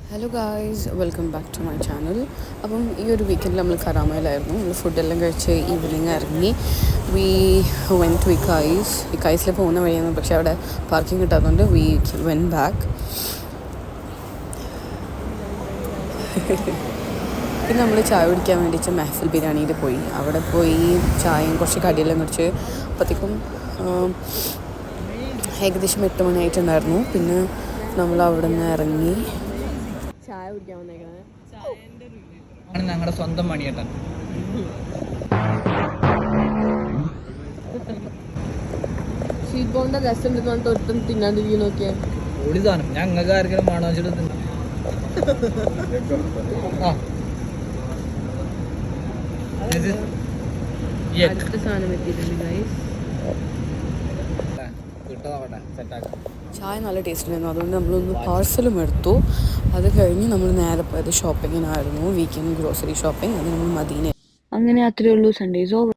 Hello guys, welcome back to my channel. അപ്പം ഈ ഒരു വീക്കെൻഡിൽ നമ്മൾ കരാമയിലായിരുന്നു. നമ്മൾ ഫുഡെല്ലാം കഴിച്ച് ഈവനിങ് ഇറങ്ങി. വി വെൻ ടു ഇക്കായ്സിൽ പോകുന്ന വഴിയാണ്, പക്ഷേ അവിടെ പാർക്കിംഗ് കിട്ടാത്തതുകൊണ്ട് വി വെൻ ബാക്ക്. പിന്നെ നമ്മൾ ചായ കുടിക്കാൻ വേണ്ടിയിട്ട് മെഹഫിൽ ബിരിയാണിയിൽ പോയി. അവിടെ പോയി ചായയും കുറച്ച് കടിയെല്ലാം കുടിച്ച് അപ്പോഴത്തേക്കും ഏകദേശം 8 മണിയായിട്ടുണ്ടായിരുന്നു. പിന്നെ നമ്മൾ അവിടെ നിന്ന് ഇറങ്ങി ചായ കുടിക്കാൻ വന്നേക്കണേ. ഞങ്ങളുടെ സ്വന്തം മണിയേട്ടൻ. ഷീബോന്റെ രസം ഉണ്ടെന്ന് ഒട്ടും തിന്നാണ്ടിരിക്കും. നോക്കിയാ ഒരു സാധനം ഞങ്ങൾക്ക് ആർക്കെങ്കിലും വേണോ വെച്ചിട്ട് അടുത്ത സാധനം എത്തിയിട്ടുണ്ട് ഗൈസ്. ചായ നല്ല ടേസ്റ്റ് ഉണ്ടായിരുന്നു, അതുകൊണ്ട് നമ്മളൊന്ന് പാഴ്സലും എടുത്തു. അത് കഴിഞ്ഞ് നമ്മൾ നേരെ പോയത് ഷോപ്പിങ്ങിനായിരുന്നു, വീക്കെൻഡ് ഗ്രോസറി ഷോപ്പിംഗ്. അത് നമ്മൾ മദീന. അങ്ങനെ അത്രയേ ഉള്ളൂ. Sundays over.